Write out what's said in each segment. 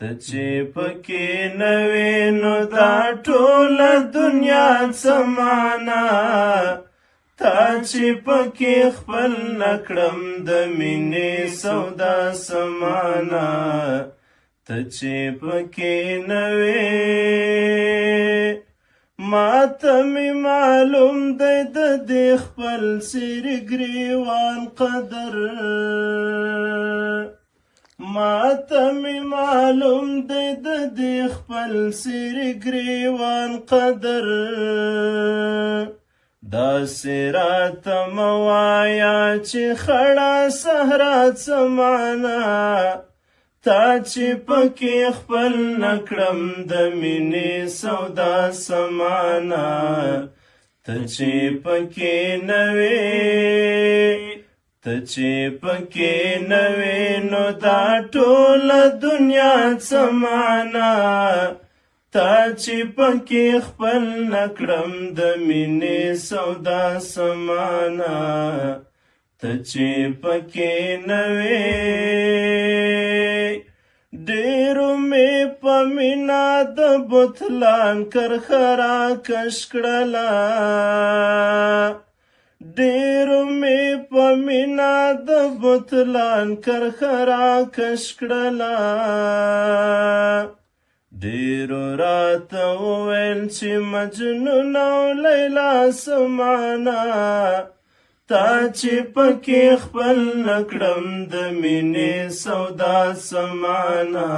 ته چې پکې نه وې نو دا ټوله دنیا څه معنا تا چې پکې خپل نه کړم د مینې سودا څه معنا ته چې پکې نه وې ما ته مې معلوم دی د دې خپل سیر ګریوان قدر ما ته مې معلوم دی د دې خپل سیر ګریوان قدر داسې راته مه وایه چې خړه صحرا څه معنا تا چې پکې خپل نه کړم د مینې سودا څه معنا ته چې پکې نه وې ته چې پکې نه وې نو دا ټوله دنیا څه معنا تا چې پکې خپل نه کړم د مینې سودا څه معنا ته چې پکې نه وې ډېرو مې په مینا د بوتلان کرښه راکش کړله ډېرو مې په مینا د بوتلان کرښه راکش کړله ډېرو راته وویل چې مجنون او لیلا څه معنا تا چې پکې خپل نه کړم د مینې سودا څه معنا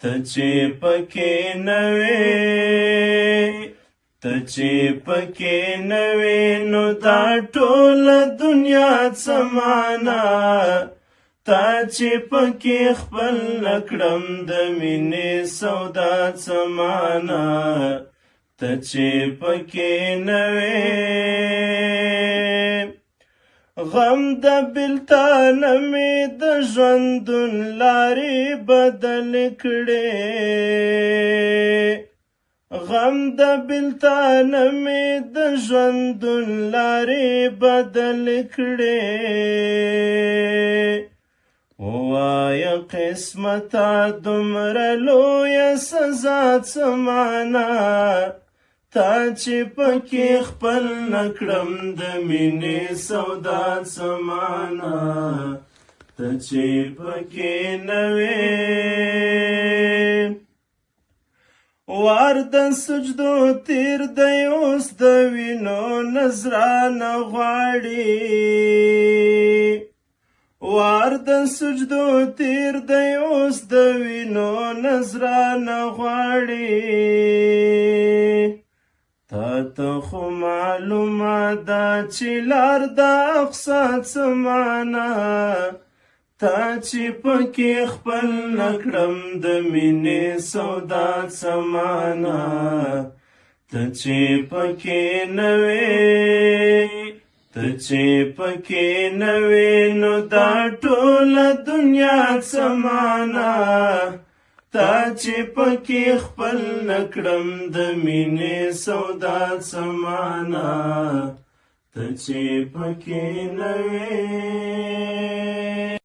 ته چې پکې نه وې ته چې پکې نه وې نو دا ټوله دنیا څه معنا تا چې پکې خپل نه کړم د مینې سودا څه معنا ته چې پکې نه وې غم د بېلتانه مې د ژوندون لارې بدلې کړې غم د بېلتانه مې د ژوندون لارې بدلې کړې ووایه قسمته دومره لویه سزا څه معنا تا چې پکې خپل نه کړم د مینې سودا څه معنا ته چې پکې نه وې وار د سجدو تیر دی اوس د وینو نذرانه غواړي وار د سجدو تیر دی اوس د وینو نذرانه غواړي تا ته خو معلومه ده چې لار د اقصی څه معنا تا چې پکې خپل نه کړم د مینې سودا څه معنا ته چې پکې نه وې ته چې پکې نه وې نو دا ټوله دنیا څه معنا تا چې پکې خپل نه کړم د مینې سودا څه معنا ته چې پکې نه وې